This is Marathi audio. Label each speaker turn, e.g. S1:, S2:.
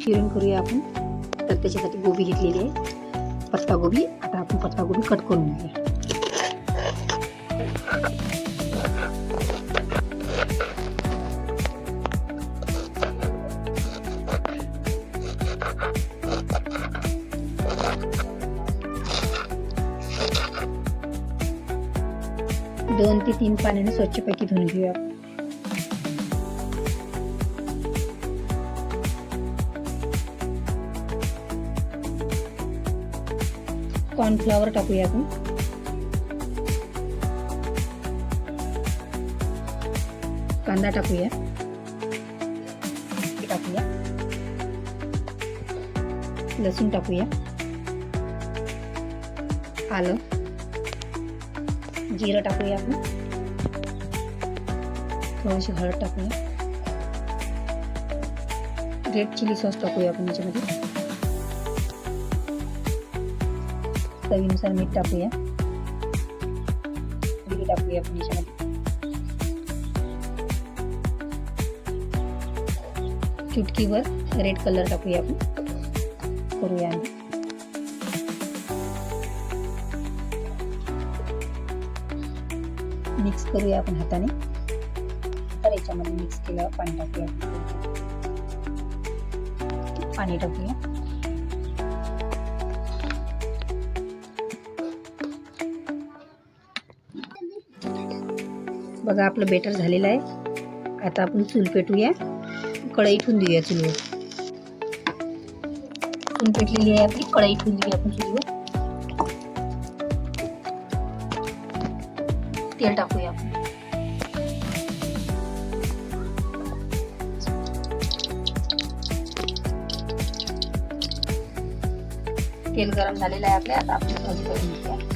S1: शिरण करूया आपण. तर त्याच्यासाठी गोबी घेतलेली आहे, पत्ता गोबी. आता आपण पत्ता गोबी कट करून घेऊया. दोन ते तीन पाण्याने स्वच्छपैकी धुवून घेऊया. कॉर्नफ्लॉवर टाकूया आपण. कांदा टाकूया. टाकूया लसूण टाकूया. आलं, जिरं टाकूया आपण. थोडीशी हळद टाकूया. रेड चिली सॉस टाकूया आपण याच्यामध्ये. चवीनुसार मीठ टाकूया. जिरे टाकूया आपण याच्यामध्ये. चुटकीवर रेड कलर टाकूया आपण. करूया मिक्स करूया आपण हाताने. तर याच्यामध्ये मिक्स केलं पाणी टाकूया. पाणी टाकूया. बघा आपलं बेटर झालेलं आहे. आता आपण चूल पेटूया. कढई ठेवून देऊया चुलीवर. चूल पेटलेली आहे आपली. कढई ठेवून देऊया आपण चुलीवर. तेल टाकूया आपण. तेल गरम झालेलं आहे आपल्या. आता आपण भाजी करून घेऊया.